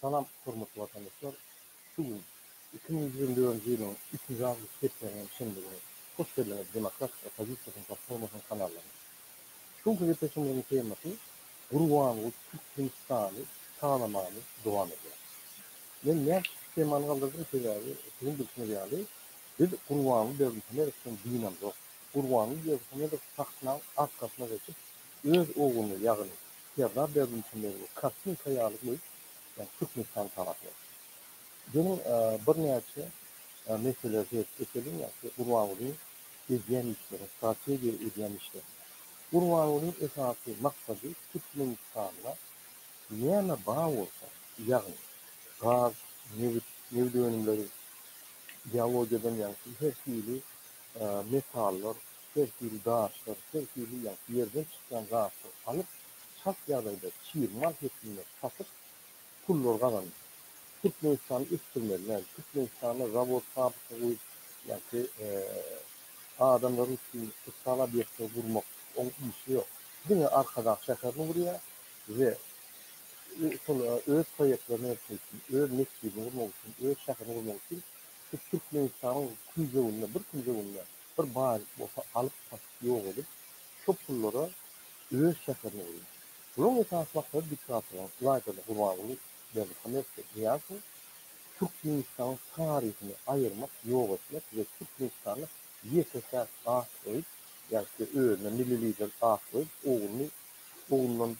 Salam hormatly vatandaşlar. Bugün 2024 yılının 3. avgust septemberinin şendigini hoş geldiniz Demokrat Opozisiya Platformasının kanallarına. Şu gazetesinin teması Gurbanlık Türkmenistan'ı sağlamanı devam ediyor. Ben ne temanı kaldırdım sebebi sizin bilsiniz yani. Biz Gurbanlık devletine resmen dinam yok. Gurbanlık devletine de tahtından arkasına geçip öz oğlunu yağını Serdar devletine karşın kayalık yani Türkmenistan tarafı. Benim bir neçe meseleler geçelim ya ki Urvanlı'nın izleyen işleri, strateji izleyen işleri. Urvanlı'nın esası maksadı Türkmenistan'la neyine bağ olsa, yani gaz, nevd önümleri, geolojiden yani her türlü metaller, her türlü dağışlar, her türlü yani yerden çıkan gazı alıp şart yağdayda çiğirmal hepsini satıp pullar kazanır. Türkmenistan'ı üstünler, yani Türkmenistan'ı rabot fabrikası yani adamların için kıssala bir yerde vurmak, onun işi yok. Yine arkada şakarını vuruyor ve sonra öz sayaklarını yapmak için, öz mesleğini vurmak için, öz şakarını vurmak için Türkmenistan'ın kuyruğunda, bir bağ alıp satıp yok edip çok pullara öz şakarını vuruyor. Bunun esas maksadı diktatörün, layıkada kurbanını devlet niyazı Türkmenistan tarihini ayırmak, yok etmek ve Türkmenistan'ı YSSR ağırlayıp, yani öğrene milli lider ağırlayıp, oğlunun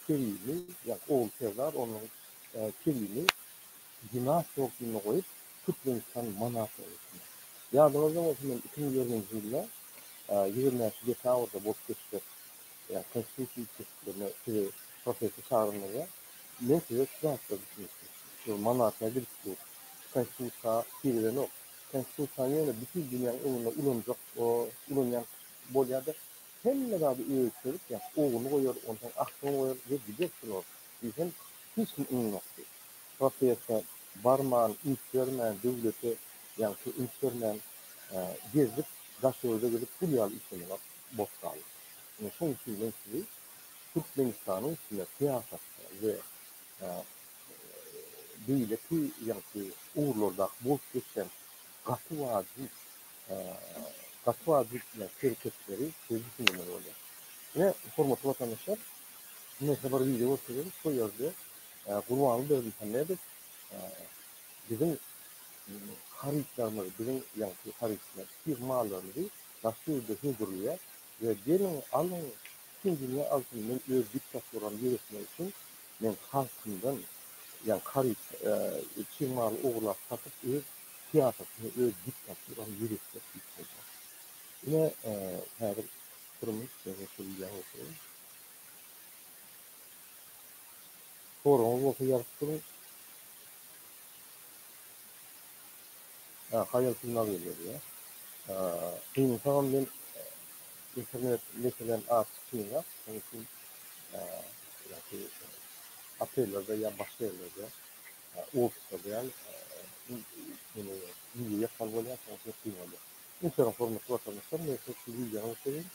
keriyini, yani oğul sevdar, onun keriyini dinasyon gününe koyup Türkmenistan'ı manasını etmek. Yardımcı olsun 2020 yılında 20. dekabrda boş geçti. Yani Konstitüsyon Türklerine profesör çağrılmaya ne size silah da düşünmüştüm. Manatına bir tutuyor. Konstitüsyon birileri yok. Konstitüsyon yine bütün dünyanın önünde ulanacak, ulanyan bolyada hem ne kadar öğütürüp yani oğlunu koyuyor, ondan aklını koyuyor ve gidiyorsun o. Bizim hiç mi ünlüktü? Profesör barman, instörmen, devleti yani şu instörmen gezip, gazetede gelip Hülyalı işini var, boş kaldı. Yani son için sizi Türkmenistan'ın içinde siyaset ve devleti yani uğurlarda boş geçen katı vacip şirketleri sözcüsünün oluyor. Ve hormatlı vatandaşlar, mesela bir video söylüyoruz, koyuyoruz. Kurbanlı devletenlerdir. Bizim haritalarımız, bizim yani haritalar, firmalarımızı Rusya'da hündürlüğe ve gelin alın kimliğine altından öz diktatörün yürütmek için men halkından yani firmalı oğullar satıp öz siyasetini öz diktatörün yürütmek istiyor. Yine her kurumun söyleyeceğim olsun. Forum okuyar kurum hayal filmler geliyor ya. İnsan ben internet mesela artık onun için yani apellerde ya başka yerlerde ofiste yani bunu yapmalı ya sonra filmler. İnsan formatı vatandaşlar mesela TV yanı söyleyeyim.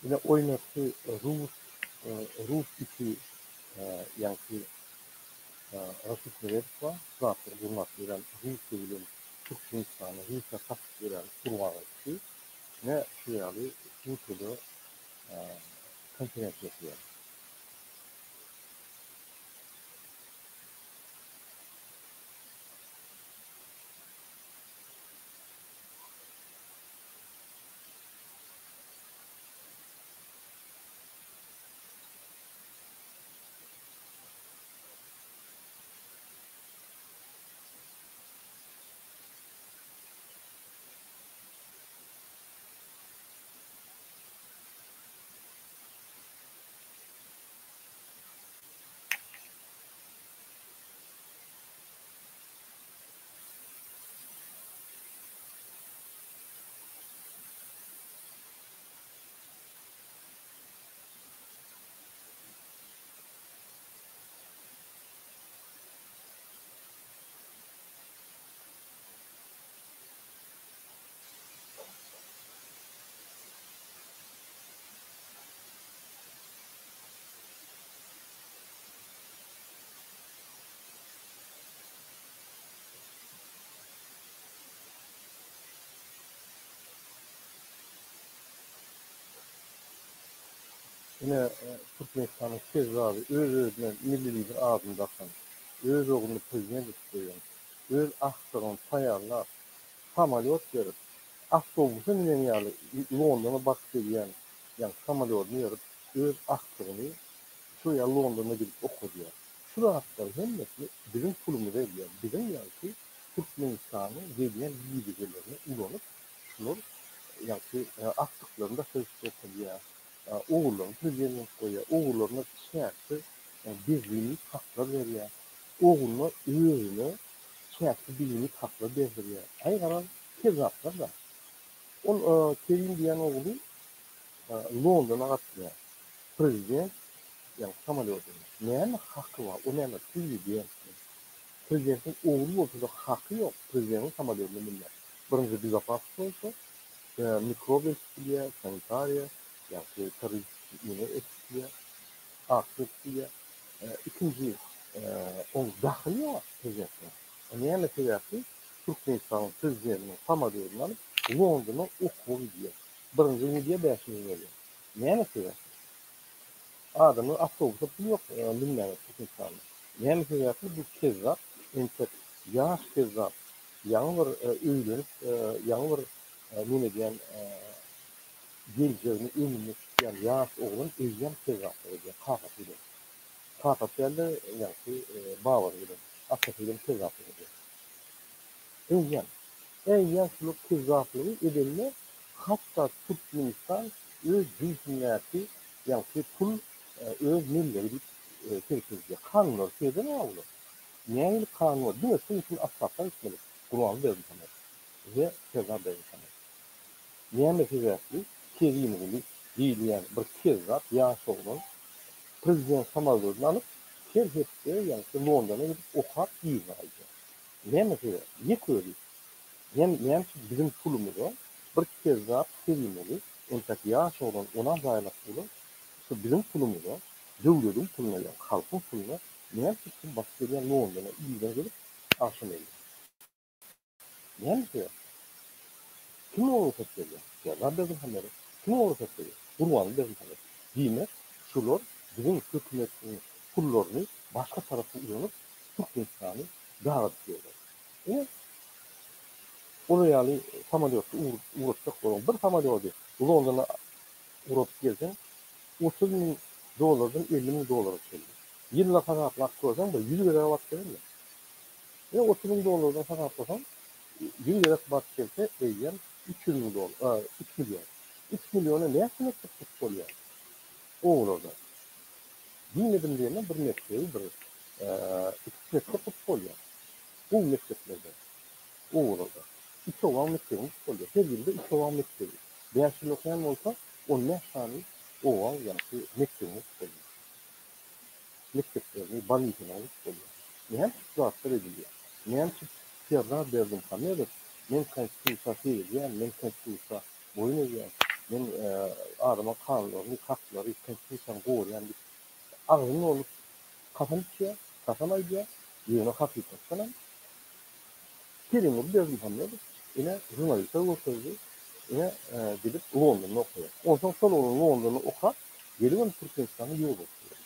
Yine oynatı Rus içi yani rakip verirse zaten bunlar veren Rus bilim Türkmenistan'ı Rus'a katkı veren kurbanlısı ne şuyalı bu türlü konferans yapıyor. Yine Türkmenistan'ın Kezabı öz-özüne milli lider adını taşan, öz oğlunu prezident isteyen, öz ahtarını tayarlar, samalyot verip, avtobusa minen ýaly Londona bakıp diýen, ýani samalyotny ýerip, öz ahtarını şu ýa Londona gidip okudýar. Şu rahatlar hemmesi bizim pulumuza edýär. Bizim ýa-ki Türkmenistan'ın gediyen liderlerini ulanyp, şunlar ýa-ki aktyklaryny söz okudýar. Oğullarını prezident koyuyor. Oğullarına çerçi birliğini takla veriyor. Oğuluna özüne çerçi birliğini takla veriyor. Ay karan tezatlar da. On Kerim diyen oğlu London'a atıyor. Prezident yani samalyotu. Neyine hakkı var? O neyine tüyü diyen. Prezidentin oğlu olsa da hakkı yok. Prezidentin samalyotunu minler. Birinci bizapaslık olsa mikrob eksikliğe, sanitariya, yani terörist yine eksikliğe, aktifliğe, ikinci on dahili var prezidentin. Niye mesela ki Türkmenistan'ın prezidentinin samalyotunu alıp London'a okuyor diye. Birinci müdiye 5 milyon veriyor. Niye mesela? Adamın avtobusa pul yok bilmem Türkmenistan'da. Niye mesela ki bu kezzap, entek, yaş kezzap, yanı var öylenip, yanı var ne diyen geleceğini önüne tutuyan yaş oğlun özgen kezzapları diye kakatıyla. Kakatıyla yani bağır gibi. Akatıyla kezzapları diye. Özgen. En yaşlılık kezzapları edenler hatta Türkmenistan öz cinsiyeti yani pul öz milleri bir terkizde. Kanunlar şeyden ağlı. Neyli kanun var? Dünyasının için asfalttan içmeli. Kur'an'ı verdim sana. Ve kezzap verdim sana. Neyli kezzaplı? Kerimli diýilýän bir kezzap ýaş oğlan prezident samalyotuna alıp şerhetde yani London'a gidip okap ýygy. Näme sebäp? Ýeköli. Näme bizim pulumyza bir kezzap kerimli entek ýaş oğlan ona daýlap bolan şu bizim pulumyza döwletiň puluna ýa halkyň puluna näme için başlayan London'a ýygy gelip aşymaly. Näme sebäp? Kim onu satıyor? Ya Rabbim hamdolsun. Kim onu satıyor? Kurbanı dedim sana. Demek şular bizim hükümetin pullarını başka tarafa uyanıp Türkmenistan'ı davet ediyorlar. Evet. Onu yani samalyotla uğraşacak olan bir samalyotla London'a uğraşıp gelsen 30 bin dolardan 50 bin dolara çeliyor. Yılla fakatlık koysan da 100 lira vakit verir mi? Ya 30 bin dolardan fakatlasan 100 lira vakit gelse eğer 300 bin dolar, 3 milyon. 3 milyona ne yapmak oluyor? O orada. Bilmedim diyene bir mesleği bir iki meslek oluyor. Bu mesleklerde. O orada. İki olan mesleğimiz oluyor. Her yılda iki olan mesleği. Değerli okuyan olsa o ne şanı o olan yani mesleğimiz oluyor. Mesleklerini banitine oluyor. Ne hem çıktılar ediliyor. Ne hem çıktılar derdim kanıyorlar. Men konstitusiya diýen, men konstitusiya boyun eýän, men adama kanunlaryny, haklary, konstitusiýany goýan bir agyny olup kafançya, kafanaýdy, ýöne hakykat sanan. Kerimli derdim hamlady. Ine jurnalistler bolsaydy, ine gidip London'da okuyor. Ondan sonra London'da okap, gelip Türkmenistan'a yol bakıyor.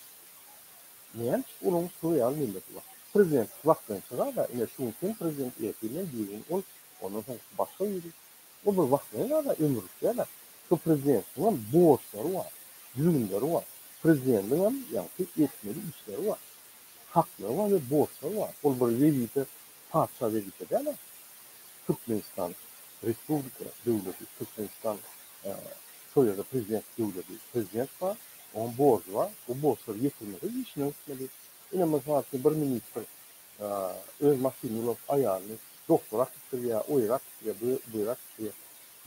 Niye? Onun Suriyeli milleti var. Prezident vaktinden çıkar da ine şunun için prezident erkeğinden birinin ondan sonra başka yürü. O bir vaktinden da ömürlükte de şu prezidentin borçları var, zulümleri var. Prezidentin yani etmeli işleri var. Hakları var ve borçları var. O bir velite, padişah velite de Türkmenistan Respublika devleti, Türkmenistan Soyada prezident devleti, prezident var. Onun borcu var. O borçları yetirmeli, işine gitmeli. Yine mesela bir minister öz makinini ayarını doktora kıstırıyor, oyrak kıstırıyor, buyrak kıstırıyor.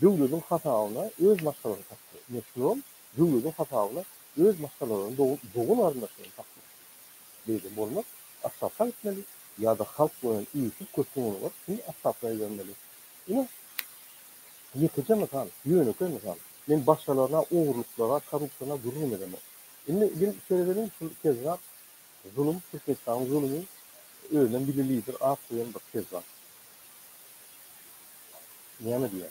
Devletin hatalarına öz masalarını taktı. Meşhurun devletin hatalarına öz masalarını doğun arındaşlarını taktı. Dedim olmaz. Asaftan gitmeli. Ya da halk boyun iyisip kötülüğünü var. Şimdi asaflara gelmeli. Yine yıkıcı mesela, yönü koy mesela. Ben başkalarına uğurluklara, korrupsiyona durum edemem. Şimdi ben söyledim şu kezzap, zulüm, Türkmenistan'ın zulümü öğlen bililidir, ağ koyan bir kezzap. Niye mi diyor?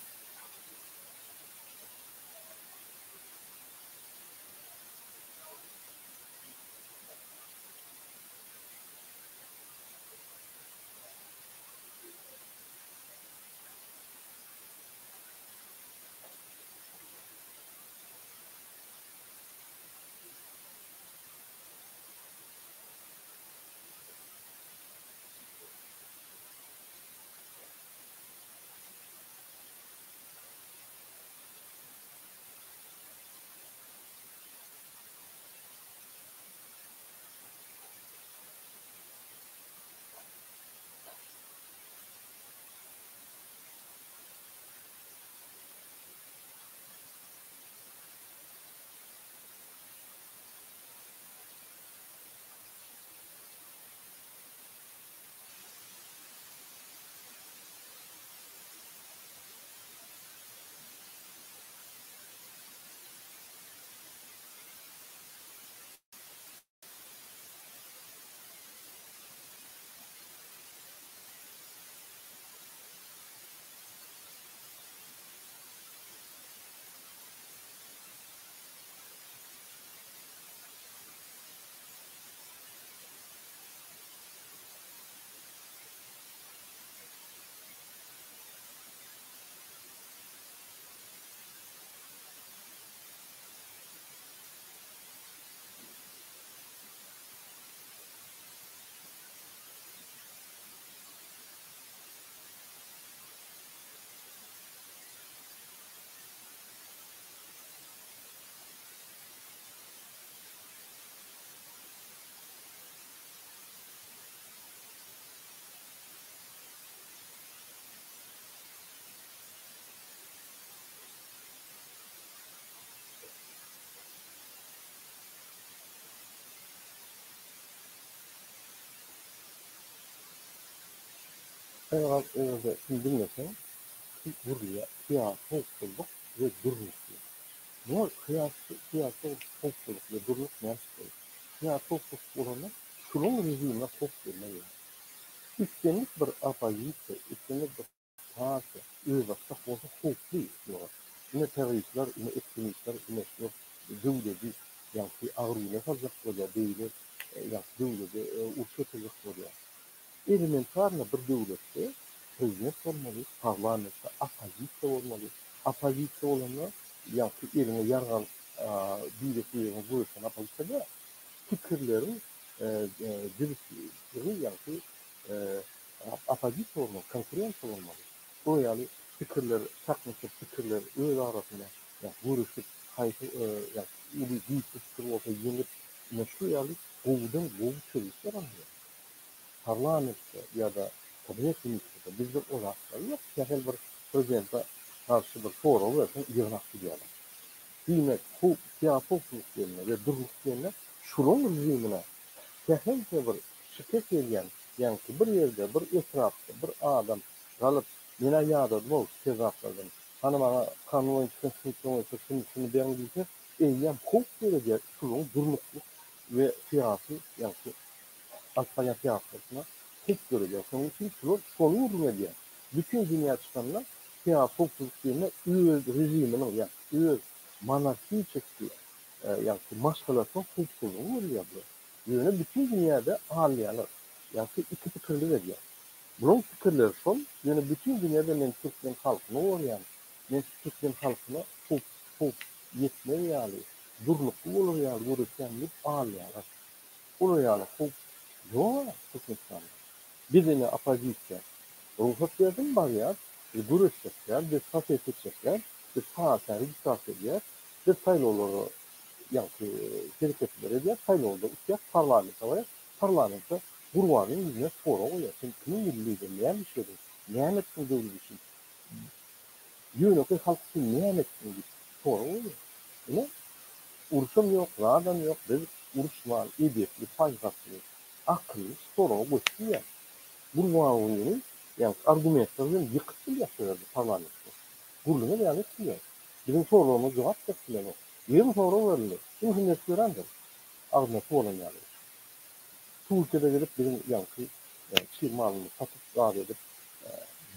Eğer şimdi bilmesen, buraya kıyasızlık ve durmuşluğu. Bu kıyasızlık ve durmuş ne yapıyor? Kıyasızlık olanı şunun rejimine kokturmuyor. Üstelik bir apayite, üstelik bir taası, özakta olsa hukuklu istiyor. Yine teröristler, yine ekstremistler, yine şu devleti, yani ağrıyla fazla oluyor, değil, yani devleti uçurtacak oluyor. Elementarna bir devlette prezident olmalı, parlamentte apozisiya olmalı. Apozisiya olanlar, yani eline yargan büyüklerini buyursan apozisiya fikirlerin dirikleri, yani apozisiya olmalı, konkurens olmalı. O yani fikirler, çakmışıp fikirler öz arasında yani görüşüp, yani ulu büyük fikir olsa yenip, şu yani boğu çözüşler anlıyor. Parlamentde ya da kabinet ministrinde bizde o laflar yok. Şehir bir prezidente karşı bir soru versin, yığınak gidiyorlar. Demek bu siyasetsizlik yerine ve durluk yerine şunun rejimine şehirde bir şirket edilen, yani bir yerde bir etrafta bir adam kalıp yine yağda bol tezatlardan hani bana kanun şunu ben diyecek eyyem hukuk verecek şunun durmukluk ve siyasi yani Aspanya tiyatrosuna tek göreceğiz. Onun için sonu vurma diye. Bütün dünya çıkanlar tiyatro Türkiye'ne üye rejiminin yani üye monarşi çekti. Yani maskalasyon hukuksuzluğu vuruyor bu. Yani bütün dünyada ağırlayanlar. Yani iki fikirli veriyor. Bunun fikirleri son, yani bütün dünyada ben Türkmen halkına uğrayan, ben Türkmen halkına hukuk yetmeye yani, durluklu olur yani, görüşenlik ağırlayanlar. Olur yani, hukuk yok, Türkmenistan. Birine apozisiya ruhsat verdim var ya, görüşecekler, bir safet edecekler, bir saatten registrasyon ediyor, bir sayılı yani şirketler ediyor, sayılı uçacak, parlamento var, parlamento Gurvanın yüzüne soru oluyor. Sen kimin milliydi, ne bir şeydi, ne etsin böyle bir şey. Yönetmen halk için ne etsin gibi soru oluyor. Ne? Uruşum yok, radan yok, biz uruşman, edepli, faydaslı, akıllı, soru koşuyor. Gurvanın yani argümanlarını yıkıp yapıyordu parlamento. Gurlunu beyan etmiyor. Bizim sorularımız cevap bekliyor. Yeni soru verildi. Şimdi hükümet görendir. Ağzına soğulan yani. Türkiye'de gelip bizim yankı çiğ malını satıp vaat edip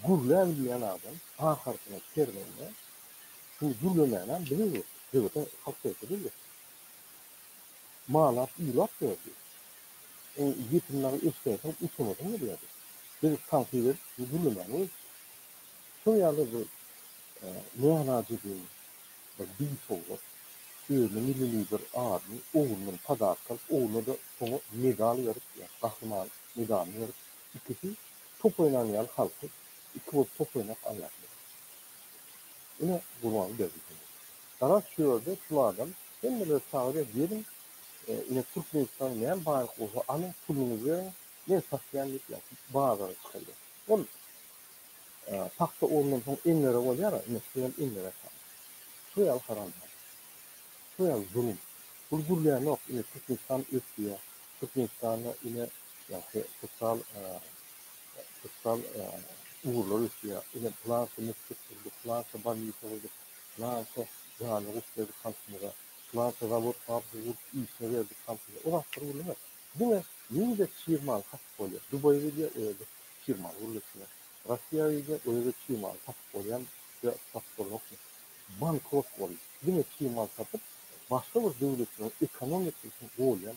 gurlen diyen adam ahirkine kermeyle şimdi gurlemeyen biliyor. Devlete halk ediyor. Malat, ilat verdi. Yetimleri üsteyken uçumadın mı diyordu. Biz sankiler gurlemeyen şu yerde bu ne anacı değil. Bir soğuk. Öyle milli bir abi oğlunun tadarkal, oğluna da sonu medal verip, ya, kahraman medal verip, ikisi top oynayan halkı, iki bot top oynak anlatıyor. Yine kurbanı gözüküyor. Daha şöyle şu adam, hem de sağlığa diyelim, yine Türkmenistan'ın neyen bağlı olsa, anın pulunu verin, ne saklayanlık yapıp, bağları çıkarıyor. Onun takta oğlunun son enlere oluyor, yine suyan enlere kalıyor. Suyal haram. Soya zulüm. Bulgurluya yok. Yine Türkmenistan ötüyor. Türkmenistan'a yine yani kutsal uğurlar ötüyor. Yine Fransa Mısır'dı. Fransa Banyu'da oldu. Fransa yani Rusya'da kampanyada. Fransa Zavod Fabrikası işe verdi kampanyada. O lafları vurulmaz. Değil mi? Yine de çiğmal hafif oluyor. Dubai'de de öyle çiğmal vuruluyor. Rusya'da da öyle çiğmal hafif oluyor. Ve hafif oluyor. Bankrot oluyor. Yine çiğmal satıp başka bir devletin ekonomik için olayan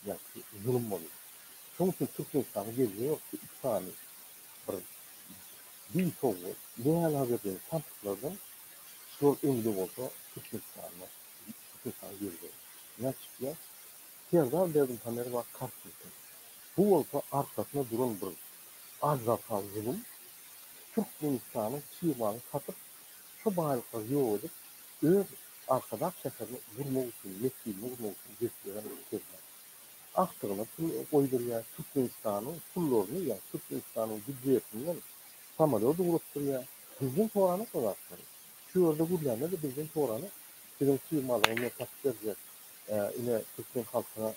yani zulüm oluyor. Onun için Türk insanı geliyor ki iki tane bir soğuk değerli haberlerin santıklardan sol ünlü olsa Türk insanı geliyor. Ne çıkıyor? Serdar derdim taneri var karşılıklı. Bu olsa arkasına duran bir azrafal zulüm Türk insanı çiğmanı satıp şu bağlılıkları yok edip öz arkadaş şekerini vurmak için, yetkili vurmak için gösterilen ülkeler. Aktığına koyduruyor Türkmenistan'ın pullarını ya Türkmenistan'ın gücüyetinden samalıyor doğrultuyor. Bizim toğranı koyarlar. Şu orada gurlarına da bizim toğranı bizim firmalarına takdirce yine Türkmen halkına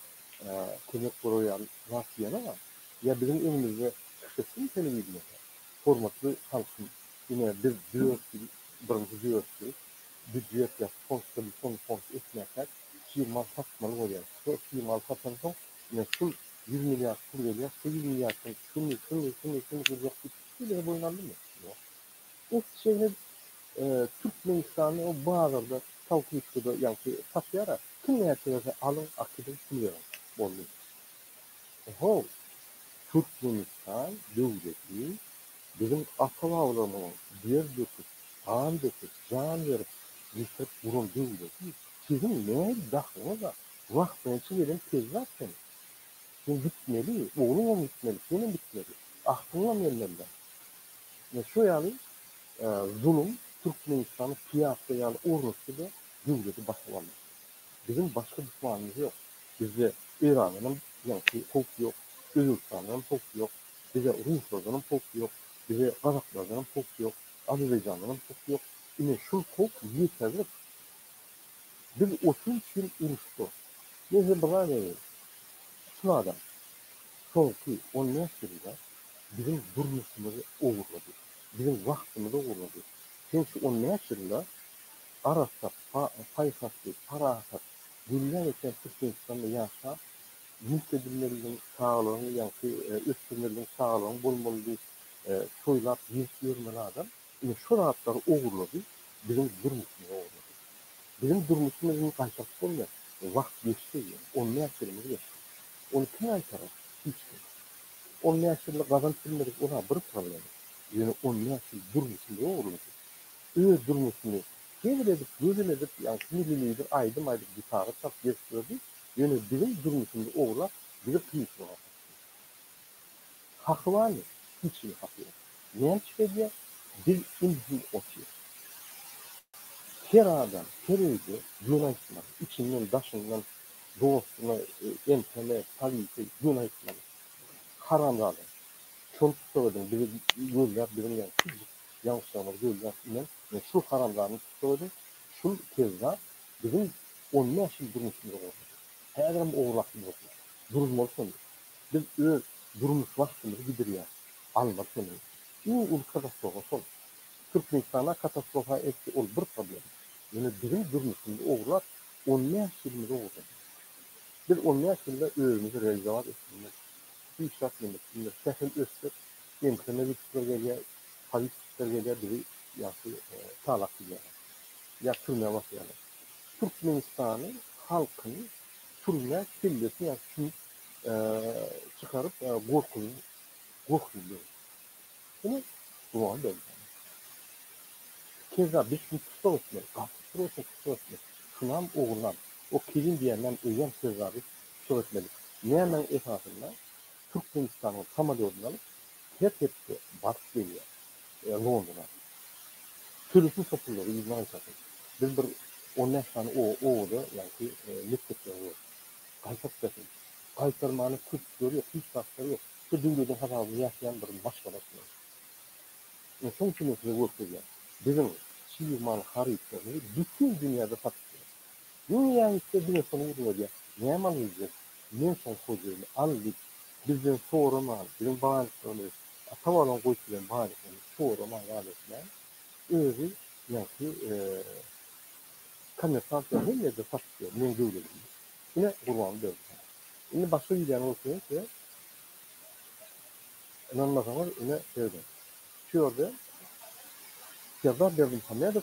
kömek koruyan Rusya'na var. Ya bizim önümüzde çıkışın televizyon. hormatly halkym, ine biz diýersiz, birinji diýersiz, büdjet ýa fons etmekler, şiirmal satmaly bolýar. Şu şiirmal satan soň, ine şul 100 milyar pul gelýär, 8 milyar şunu gurjak bir boýnandymy? Ýok. O şeýle Türkmenistan'ı o bazarda tavukçuda yani satıyara kim ne yapıyorsa alın akıdın sunuyor bollu. Oho Türkmenistan devleti bizim atalarımızın bir döküp, an döküp, can verip yıkıp vurun devleti sizin ne dahlınız var? Vaktin için verin tez var senin. Sen bitmeli, oğlum bitmeli, senin bitmeli. Aklına yerlerden. Ve şu yani zulüm Türkmenistan'ın piyasa yani orası da devleti başlanmış. Bizim başka düşmanımız yok. Bizde İran'ın yani korku yok, Özbekistan'ın korku yok, bize Rusların korku yok, bize Kazakların korku yok, Azerbaycan'ın korku yok. Yine şu korku yeterli. Biz 30 yıl uğraştık. Neyse bana ne? Şu adam, korku, onun yaşında bizim durmuşumuzu uğurladı. Bizim vaktimizi uğurladı. Çünkü onun yaşında arasa, payhaslı, parahaslı, güller eken Türkmenistan'da yaşa, mültedillerin sağlığını, yani üstünlerin sağlığını bulmalı soylap, yürümeli adam. Yani şu rahatları uğurladı, bizim durmuşumuzu uğurladı. Bizim durmuşumuzun kaçaksı olmuyor. Vakt geçti yani. Onun yaşlarımızı geçti. Onu kim aytarır? Hiç kim. Onun yaşlarında kazançlarımızı ona bir problem. Yani onun yaşlarında durmuşumuzu uğurladı. Öyle durmuşunu gözledik, yani sinirliydir, aydım bir tarih tap geçtirdi. Yani bizim durmuşunu oğurlar, bizi kıyısına var. Hakkı var mı? Hiç mi hakkı yok? Neyen çıkıyor? Bir indim otuyor. Her adam, her evde Yunanistan, içinden, daşından, doğusuna, entele, talite, Yunanistan, haramlardan. Çok söyledim, biri gözler, birinin yani yanlışlarımız gözler, inen, şu haramlarını söyledim, şu kezler, bizim onun yaşın durmuşunda oldu. Her adam oğurlaksız oldu. Durulmalı sonunda. Biz öz durmuş vaktimizi gidiriyor. Almak sonunda. İyi ul katastrofa son. Türkmenistan'a katastrofa etti ol bir problem. Yani bizim durmuşunda oğurlar, onun yaşında oldu. Biz onun yaşında özümüzü realizavat ettirmek. Bir şart yemek. Sehil östek, yemkine bir geliyor, Paris geliyor, biri yası sağlak gidiyor. Ya türmeye başlıyor. Türkmenistan'ın halkını türmeye kirletini yani şu çıkarıp korkuyor. Bunu duvar böyle. Keza bir gün kısa etmek, kısa etmek. Şunam oğlan, o kirin diyenden öyen keza bir kısa etmeli. Ne hemen esasında Türkmenistan'ın samadiyonları hepsi batı geliyor. Londra'na. Türk'ün satılları İzmir'e satılır. Biz bir 10 tane o da yani listede var. Kaysak satılır. Kaytarmanın Türkleri yok, hiç tatları yok. Şu dünyada hatabı yaşayan bir başkalasını. İnsan için size vurgulayacağım. Bizim şiirman haritaları bütün dünyada satılıyor. Dünya ise bir sonu vurgulayacak. Ne malıyacak? Ne son koyduğunu anlayıp bizden sorma, bizim bağırtıları, atavardan koyduğunu bağırtıları, sorma bağırtıları, özü yani kamerasal hem de satıyor. Ne görüyor? Yine kurban böyle. Yine başka bir yana olsun ki inanmasanlar yine şöyle. Şurada Serdar Berdimuhamedov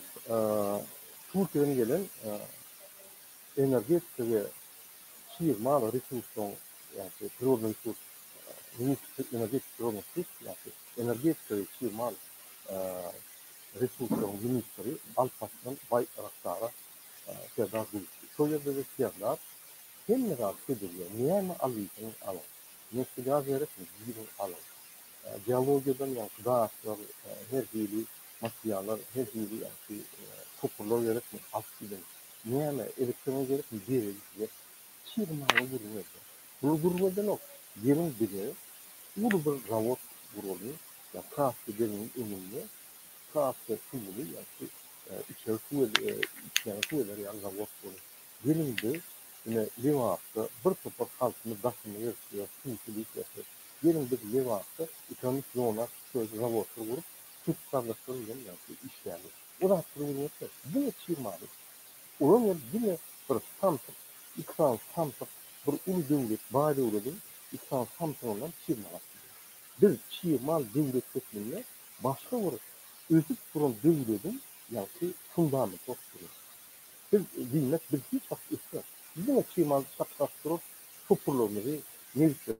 Türkiye'den gelen energetik ve şiirmal resursun yani природный ресурс, energetik природный ресурс, yani energetik ve şiirmal resursların ministri Alparslan Bay Raktara Serdar Gülüşü. Şu yerde de Serdar hem rahatsız ediliyor. Niye mi alıyorsunuz alın? Mesela verip mi? Gidin alın. Diyalogyadan yani dağıtlar, her dili masyalar, her dili yani topluluğa verip mi? Aslında niye mi? Elektrona verip mi? Bir elbise. Çirmanı vurulur. Bu vurulmadan o. Yerin biri, vuru bir ravot vuruluyor. Ya kahve derinin önünde, kahve kumulu yani içeri kuvveler yani ravot vuruluyor. Yerinde yine Livaat'ta bir toprak halkını daşını yarışıyor, kimselik yapıyor. yerindeki levhası, ekonomik zonalar, sözü, zavotlar kurup, Türk kardeşlerimle işlerdi. O da hakkında yoksa, bu çiğmali. Onun ya yine bir samtık, iksan samtık, bir ulu devlet, bari ulu iksan samtık olan çiğmal. Biz çiğmal devlet kesiminde başka bir özüp duran devletin yani fundament oluşturuyor. Biz bilmek bir hiç vakit istiyor. Yine çiğmal şapkastırıp topurlarımızı, nevitlerimizi,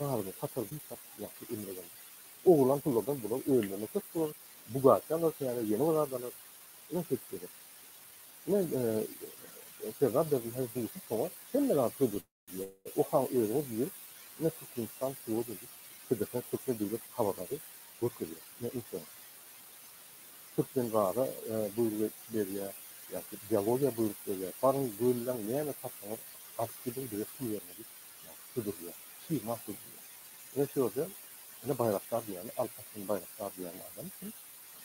ağrını, katarını yapıp imreler. Oğlan kullardan bulan öğünlerine tutulur. Bu gâtyalar yani yeni olardalar. Ne seçtirir? Ne Serhat da her şeyi sonra hem de rahatsız ediyor. O kan öğrenir diyor. Ne Türk insan çoğu dedi. Kıdırken Türk'le devlet havaları götürüyor. Ne insan. Türk'ün gâra buyruğu veriyor. Yani diyaloga buyruk veriyor. Barın buyrulan neyine tatlanır. Askıdın bir su yerine kıdırıyor. Ki mahsediyor. Ve şu orada ne bayraklar yani. Alparslan bayraklar yani adam için.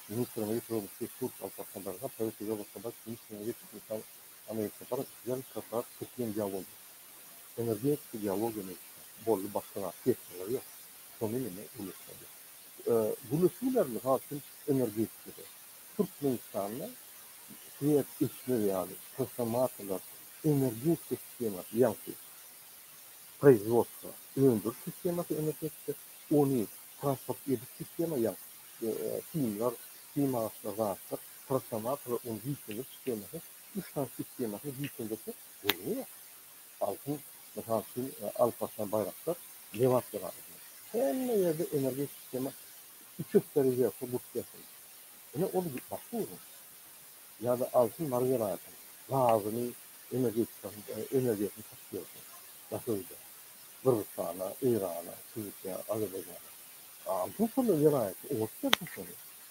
Ministrine yetiştirilmiş Türk altyapılarına politika bakımından Ministrine yetiştirilmiş Amerika para güzel şartlar Türkiye'nin diyalogu. Enerjik bir diyalog yönetimi. Bollu başkalar yetkileri yok. Sonuyla ulaşmadı. Bu nüfularımız hakim enerjikleri. Türk insanına fiyat işleri yani transformatorlar, enerji sistemi yankı, производство, öndür sistemi enerjisi, onu transport ediş sistemi yankı. Filmler, film ağaçları varsa, transformator ve onun yüklenir sistemleri, üç tane sistemleri yüklenirse oluyor. Altın, mesela Alparslan Bayraktar, Levant'ta var. Her yerde enerji sistemi 200 derece yapsa bu yapıyor. Yani onu başka olur. Ya da altın marjara yapın. Gazını, enerjisini taşıyor. Nasıl öyle? Kırgızistan'a, İran'a, Türkiye, Azerbaycan'a. Altın sonra yarayet. O tutar sonra.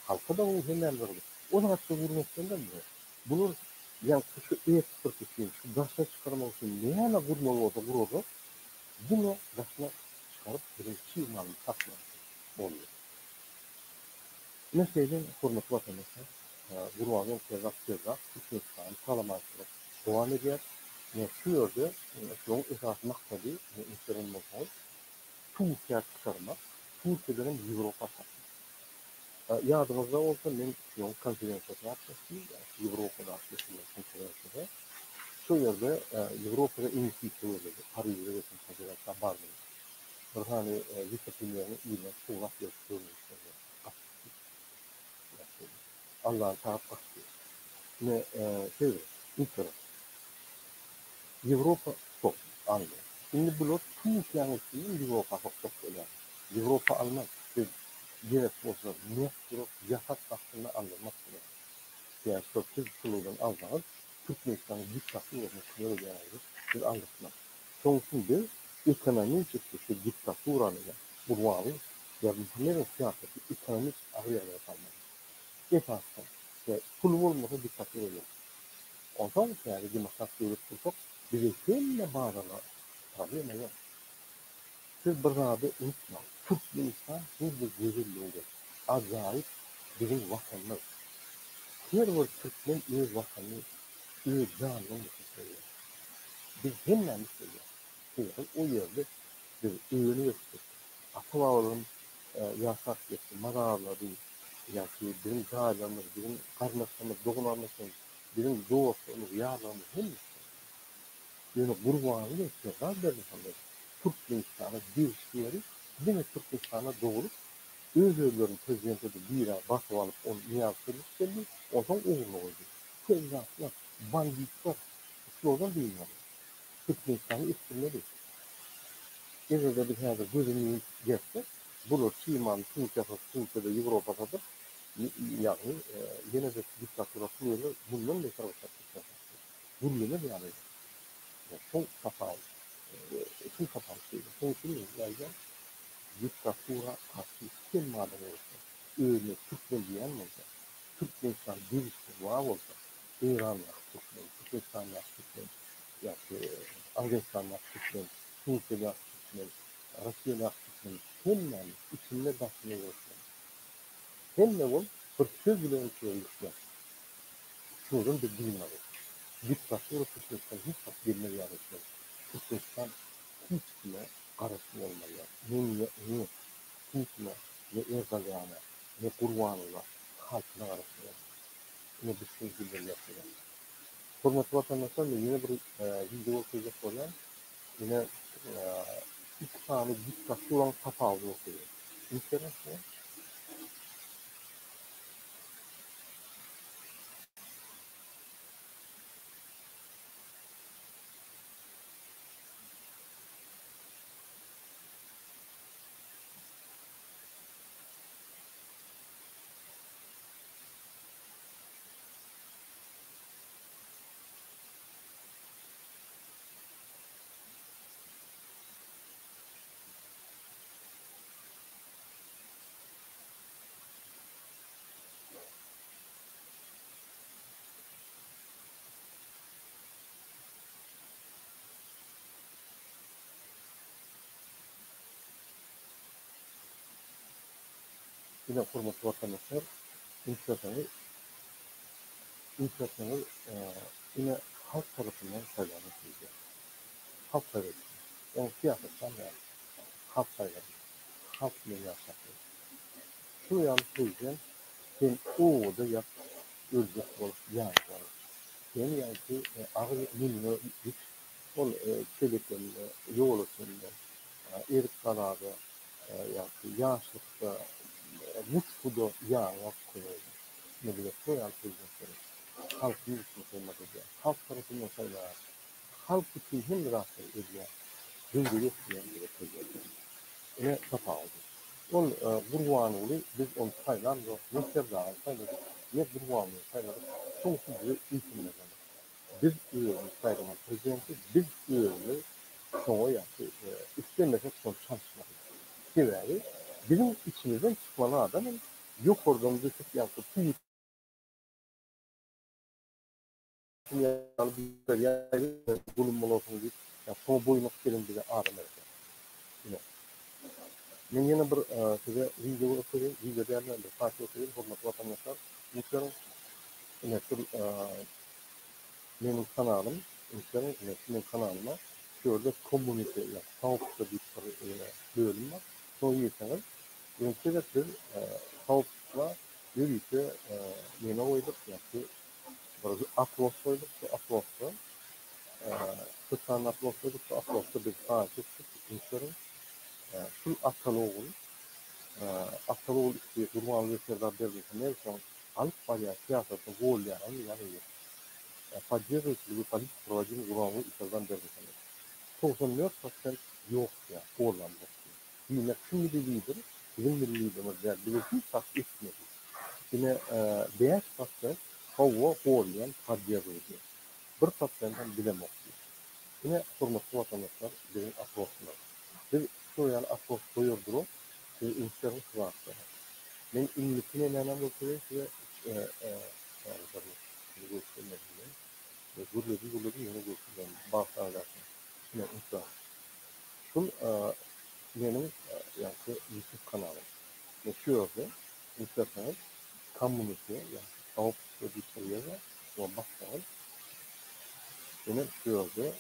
Halka da o hemen var. O da hatta vurmaktan da mı? Bunu yani şu eksport için, şu gaşla çıkarmak için ne yana vurmalı olsa bunu gaşla çıkarıp birinci malını satmak oluyor. Mesela hürmetli vatandaşlar, Gurvan'ın Serrat, Türkmenistan, Salamanca, devam ediyor. Şu yerde, şu an esas maksadı, insanın maksadı, Türkiye çıkarmak, Türkiye'den Avrupa satmak. Yardımcıda olsa, ben şu an konferansiyonu yapmıştım, Avrupa'da konferansiyonu. Şu yerde, Avrupa'da investisiyon oluyor, Paris'de ve konferansiyonu var. Bir tane vice-premierin iline Tuğlak yapıyormuş. Allah'ın tahakkuk. Ne şey, İngiltere, Avrupa çok anlıyor. Şimdi bu Türkiye'nin içinde Avrupa çok önemli. Avrupa almak, gerek olsa ne kurup yasak hakkında anlamak gerekiyor. Yani sözsüz kuruldan almanız, Türkmenistan'ın diktatı olmasını öğrenir, bir anlatmak. Sonuçta ekonomi çıktışı diktatüranı burvalı ve bunların siyaseti ekonomik ağırlığa kalmalı. Esasında ve pul olmasa diktatür olur. Ondan yani demokrat devlet kursak bize hem bağlama problemi yok. Siz bir abi unutma. Türk insan bir güzelliğidir. Acayip bizim vatanımız. Her bir Türkmen öz vatanı, öz canını tutuyor. Biz hemen söylüyoruz. O yerde biz öğreniyoruz. Atalarım yasak etti, mararları, yani bizim gayelerimiz, bizim kardeşlerimiz, doğularımız, bizim doğuşlarımız, yağlarımız hem yani kurbanı istiyorlar derdi sanırım. Türk insanı bir şiiri, yine Türk insanı doğru, öz özlerin prezidenti de bir ay basıp alıp onu niyaz kırmış geldi, ondan uğurlu oldu. Tezgahlar, banditler, slogan değil yani. Türk insanı istimleri. Ezelde bir yerde gözünü geçse, bunu Çiğman, Türkiye'de, Avrupa'da yani yine de diktatüra kuruyorlar, bundan ne tarafa çarpmışlar. Bundan ne yani? Çok kapalı. Çok kapalı şeydi. Son için yani diktatüra karşı kim madem olsa, öyle Türkmen diyen olsa, Türkmenistan bir işte var olsa, İran'la Türkmen, Türkmenistan'la Türkmen, yani Afganistan'la Türkmen, Türkiye'de Türkmen, Rusya'da Türkmen, hemen içinde basmaya olsa, hemen ol, bir söz bile ötüyormuşlar. Şuradan bir bilim alır. Diktatüra Türkmenistan hiç bak bilmeye yarışıyor. Türkmenistan hiçbir karışım olmalı. Ne hiçbir ne Erdoğan'a ne Kurbanova halkına karışım olmalı. Ne düşüncelerle falan. Hürmetli vatandaşlar, yine bir video okuyacak olan yine iki tane dikkatli olan kapağı okuyor. İnternet mi? Yine hürmetli vatandaşlar, İnsanlar yine halk tarafından saylanmıştır. Halk saylanır. Yani siyasetten yani halk saylanır. Halk meyasaklı. Şu yanlış söyleyeceğim. Sen o da yap, ölecek olup yani var. Yani ki ağır minno hiç ol çeliklerin yol olsunlar. Erik kanadı yani yaşlıkta muçkuda yağ koyuyor. Ne bileyim o yanlış söyleyeceğim. Halk büyük bir olmak üzere. Halk tarafından sayılar. Halk için hem rahatsız ediyor. Döngü yetkiyen gerekiyor. Yine kafa aldı. On Gurvanı'lı biz onu sayılan yok. Yeter dağın sayıladık. Ne Gurvanı'lı sayıladık. Sonuçta bize iltimler. Biz üyelerimiz sayılamak prezidenti, biz üyelerimiz çoğu yaptı. İstemesek son çalışmak. Sebebi bizim içimizden çıkmalı adamın yok oradan düşüp yaptı. Bulunmalı olsun deyip, sonra boyunluk gelin bize ağrım ediyor. Men yana bir size video okuyayım, video değerlendir, farklı okuyayım, hürmetli vatandaşlar. Lütfen, benim kanalım, lütfen, benim kanalıma, şurada komünite, yani Tavuk'ta bir bölüm var. Sonra yerseniz, benim sebeptir, Tavuk'la yürüyüşe, yine oydur, yani, burası Atlas koyduk, bu Atlas'ta, Kırklar'ın Atlas koyduk, bu Atlas'ta bir saat çıktık, lütfen, şu Ataloğlu, Ataloğlu işte, Durman ve Serdar Derdi, Nelson, Alp Balya siyasatı, gol yaran bir yanı yok. Поддерживатель вы политику проводили главу и Сардан Бердиканы. 94% yok ya, Hollanda'da. Yine kim bir lider, bizim bir liderimiz var. Bizim sak etmedi. Yine beyaz saklı, hava Hollanda поддерживатель. Bir saklarından bilem okuyor. Yine hürmetli vatandaşlar, bizim atroslar. Biz şu yani atros koyurdurup, insanın kıvarsları. Ben ünlüküne inanan okuyor ve guruldu yeni guruldu bağırsalar. Yine insan. Şu benim yani YouTube kanalım. Ve şu yolda isterseniz community yani tavuk bir yere o bakalım. Yine şu yolda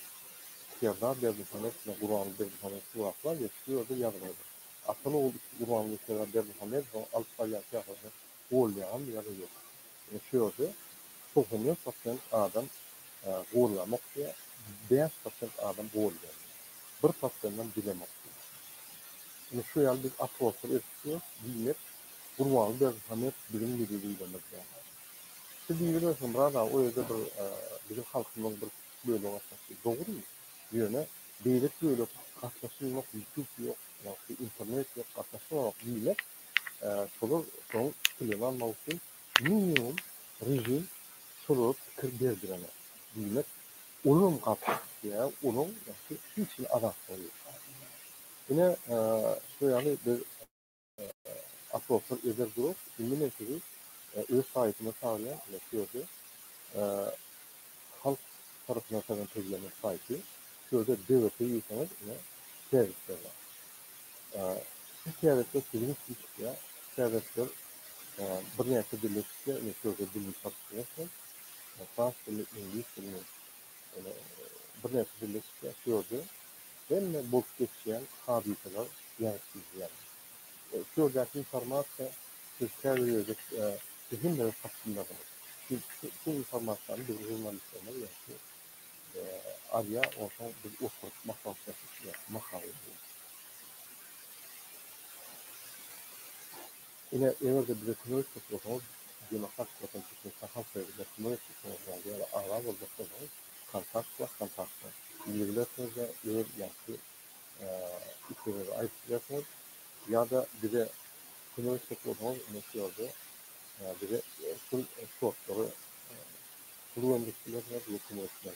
Serdar Dervişan'ın Kur'an Dervişan'ın suratlar ve şu yolda yazılıyor. Aslında o Kur'an Serdar Dervişan'ın Alpayat yapısı olmayan bir yazı yok. Şu yolda 90% adam uğurlamak diye 5% adam uğurluyor. Bir patlarından bilemek. Yani şu yıl biz atlaslar etiyoruz, bilmek, Kurbanlı Dervişan'ın bilim bilgiyle mesela. İşte biliyorsun burada o yüzden bizim halkımız bir böyle olması doğru mu? Yöne devlet böyle katlaşım yok, YouTube yok, yani internet yok, katlaşım yok, millet son kullanılan mevsim minimum rejim soru fikir berdirene. Millet onun katlaşıyor, onun hiç adam oluyor. Yine şu yani bir atlaslar ezer durup, ünlü nesili öz sahibine sağlayan yaşıyordu. Halk tarafından sana tezlenen sahibi, şurada devlete yiyeceğiniz yine servisler var. Bu servisler sizin çıkıyor. Servisler bir neyse birleşikle, şurada birlik satışıyorsun. Fransız birlik, İngiliz birlik, bir neyse birleşikle, şurada hem bolup geçýän hadiseler ýaratylýar. Şu dert informasiýa sizler ýerde bizim de hakkındadır. Bu informasyonu bir jurnalistlerine ýa-da arya orta bir oturup makale. Yine evde bir ekonomik topluluğumuz demokratik vatandaşlık sahal sayıda ekonomik topluluğumuz yani ara olacaklarımız kontaktla ilgilenmezse yer yankı ikilere aitlikler ya da bir de ekonomik topluluğumuz mesela bir de full sortları kullandıkları var ekonomikler.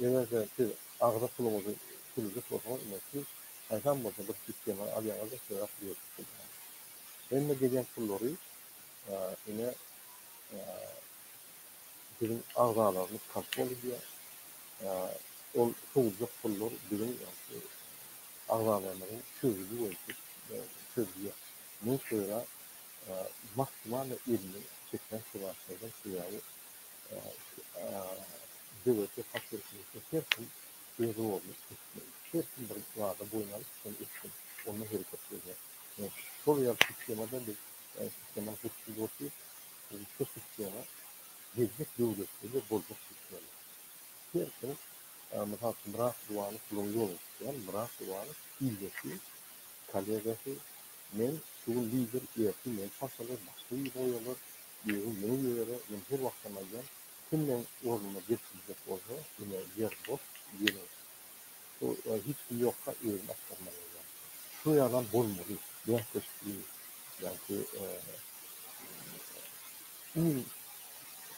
Evde bir ağda kullanımı kullanıcı topluluğumuz mesela hayvan bazı bir sistemi alyanlarda şöyle yapıyor. Ben de gelen kulları yine bizim ağzalarımız kontrol ediyor. O soğucak kullar bizim ağzalarımızın çözülü çözülüyor. Ne şöyle maksimal ilmi çeken sıvışlardan sıyarı devlete fakirlikle herkesin gözü olmuş. Herkesin bir varda boyunları sen etsin. Onu hareket ediyor. Şuraya sistemada bir sistema hukuksuz olsun. Bu sistema gezmek devletleri bolcak sistema. Herkesin mesela bırak duanı kullanıcı olmuş. Yani bırak duanı ilgisi, kalegasi, men şuun lider üyesi, men paşalar başka iyi boyalar, yeni üyeleri, men her vaktamayken kimden ornuna geçilecek olsa, yine yer boş, yeni. O hiçbir yoksa evine aktarmayacak. Şu yalan bolmalı, yaklaşıklı, yani iyi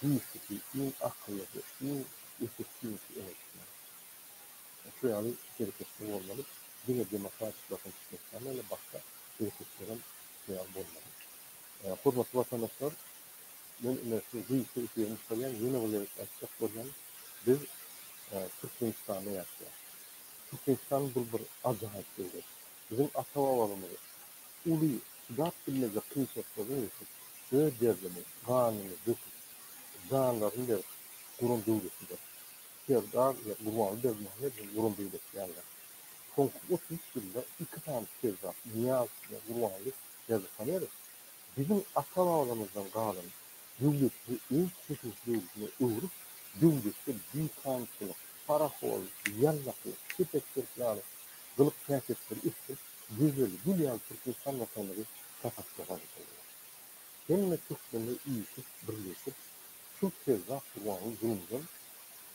iyisi, iyi akıllısı, iyi efektivisi evet. Şu yalı hareketli olmalı. Yine demokratik vatandaşlıklarla başka hareketlerin şu yalı olmalı. Hürmetli vatandaşlar, ben üniversite ülkelerimiz söyleyen yeni olarak açacak olan biz Türkmenistan'da yaşıyoruz. Türkmenistan bu bir acayip devlet. Bizim ata-babalarımız ulu dört bilmece kıyıçakları yoktur. Söz derdini, kanunu, döküp, canlarını verip, kurum devletidir. Serdar ve Kurbanlı Devletler kurum devleti yerler. Son 30 yılda iki tane Serdar, Niyaz ve Kurbanlı Devletler bizim ata-babalarımızdan kalan devleti, en küçük devletini öğürüp, devleti büyük kanıtçılık, parakol, yallaklık, sepetçilikleri, kılık siyasetleri üstü, güzeli, dünyanın Türkmenistan vatanları kapatsıya kalıyor. Hem Türkmenle iyisi birleşip, şu Serdar Kurbanlı zulümden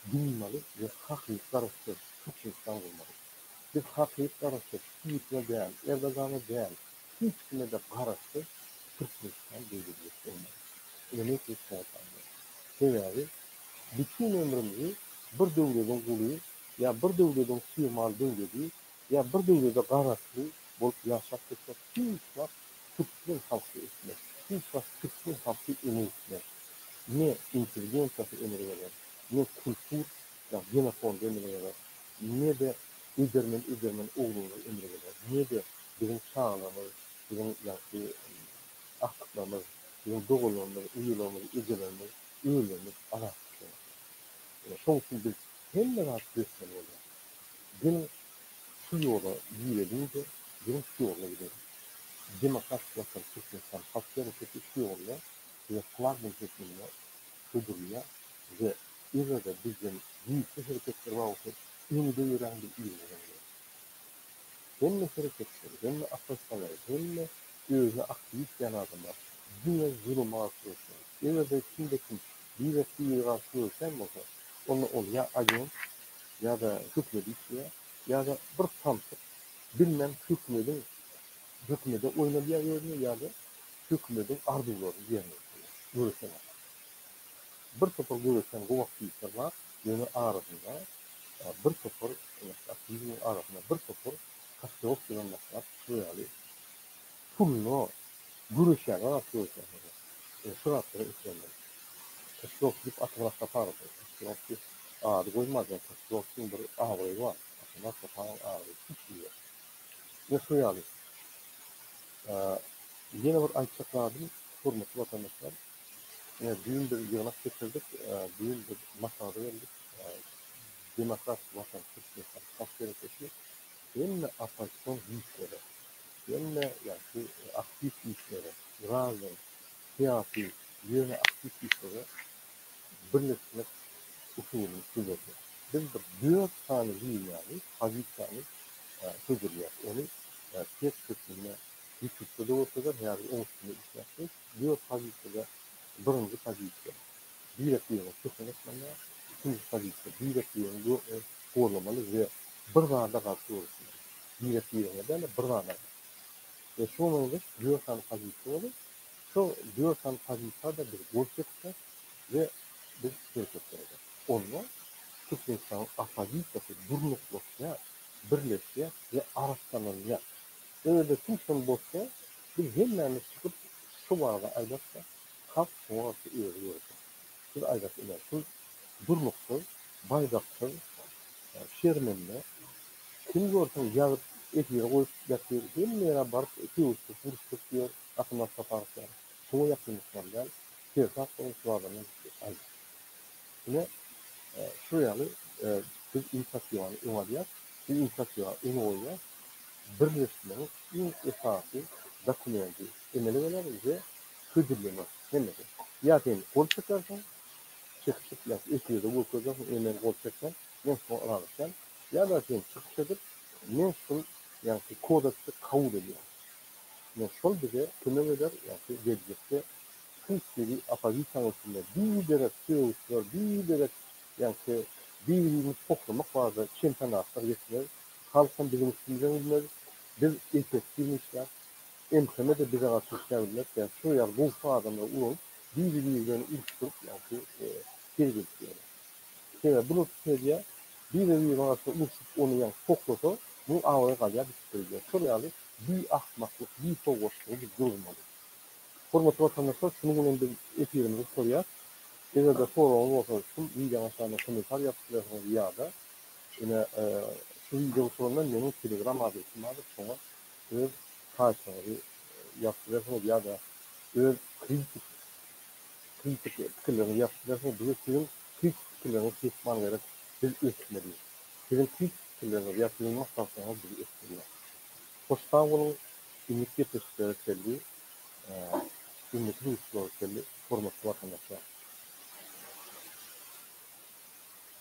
bilmeli ve hakik karıştır, Türkmenistan olmalı. Biz hakik karıştır, Türkmen'e değer, Erdoğan'a değer, hiç kime de karıştır, Türkmenistan devleti olmalı. Demek ki sebebi bütün ömrümüzü bir devletin kulu ya bir devletin sığmal devleti ya bir devlete karıştı bulup yaşap geçmek hiç vakit Türkmen halkı etmez. Hiç vakit Türkmen halkı öne etmez. Ne intelijansiyası öne verir, ne kültür ya genofon öne verir, ne de üzermen oğlunu öne verir, ne de bizim çağlamız, bizim akıtlarımız, bizim doğularımız, uyularımız, ecelerimiz, ürünlerimiz alakası. Son için biz hem de rahat gösteriyorlar. Benim şu yola yürüyünce, benim şu yola gidelim. Demokratik yakın Türkmenistan halk hareketi şu yolla ve flagman şeklinde sürdürüyor ve İzmir'de bizim büyük bir hareketler var olsa önünde yürüyen bir il var. Hem de hareketleri, hem de aklaşmaları, hem de özüne aktivist yan adımlar. Dünya zulüm artıyorsun. İzmir'de kimde bir ve bir artıyorsan onu ya acın ya da hükmediciye ya da bir tanıtıp bilmem hükmede oynayabiliyor ya da hükmedin arzularını yerine görüşene. Bir topar görüşen bu vakti var, yönü arasında bir topar aktivizmin arasında bir topar kaçtığız planlaşlar şöyle pullu görüşen var görüşen. Şuratları işlemler. Kaçtığız bir atılak taparız. Kaçtığız ağrı koymaz ya kaçtığız bir ağrı var. Atılak taparız ağrı hiç iyi. Ve şöyle yine bir ayçakladım, hürmetli vatandaşlar. Büyük bir yığınak getirdik, büyük bir masada verdik. Demokrat vatandaşlık halk hareketi hem de apasyon güçleri, hem de yani aktif güçleri, razı, siyasi, yöne aktif güçleri birleşmek usulünü sürdürüyor. Biz bir 4 tane dünyayı, hazır tane sürdürüyor. Onu tek kısmına YouTube'da da olsa da yani onun üstünde işlersek, 4 hazırda birinci hazırda bir yapıyorum, çok önemli. İkinci hazırda bir yapıyorum, bu kovalamalı ve bir zanda karşı olsun. Bir yapıyorum ya da bir zanda. Ve şu anda 4 tane hazırda olur. Şu 4 tane hazırda da bir gol çekecek ve biz şey çekeceğiz. Onunla Türkmenistan opozisiyası durmuşluqda birleşse ve araştırmalıya. Öyle Türkmen bolsa biz hemmemiz çıkıp şu bağda albatta halk soğası öğreniyoruz. Biz albatta şu durmuşsuz, baydaksız, şermenle kim görsen yazıp etiye koyup yapıyor. Hemmeye barıp etiyorsun, vuruştuk diyor, atılmaz saparlar. Çoğu yapmışlarlar. Sertak onun suadını aldı. Yine şuraya biz inflasyon umalıyat, biz inflasyon umalıyat, birleşmenin ilk esası dokumenti emelemeler ve sürdürülme. Demek ki, yani kol çekersen, çıkışıp ekiyle bu kozarsın, emel kol çekersen, ne son alırsan, ya da sen çıkış edip, ne son yani kodaksı kabul ediyor. Ne son bize kime eder, yani gelecekte Türkiye'yi apaziten içinde bir derek siyoslar, bir derek yani birbirimiz toplamak vardı. Çempionatlar geçtiler. Halkın bizim üstümüzden bilmez. Biz efektifmişler. Emkeme de bize karşı işlemler. Yani şu yer bu adamlar uğur. Birbiriminden ilk tutup yani geri getiriyor. Yani bunu tutuyor. Birbirimiz karşı uçup onu yani toplasa bu ağaya kalıyor. Bitiriyor. Şuraya bir ahmaklık, bir soğuşluğu bir durmalı. Hormatly vatandaşlar, şunu bilen bir efirimizi soruyor. Eğer de soruğunuz olsa için video aşağıda komentar yapıp ya da yine şu video sorundan benim Telegram adresim var. Sonra öz karşıları yaptırırsınız ya da öz kritik fikirlerini yaptırırsınız. Bize sizin kritik fikirlerini kesman verip biz üstmeliyiz. Sizin kritik fikirlerini yaptırılmak sanatlarına bizi üstmeliyiz. Hoştan bunun ümit yetiştirildiği ümmetli uluslararası formatı vatandaşlar.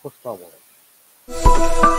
Hoşçakalın.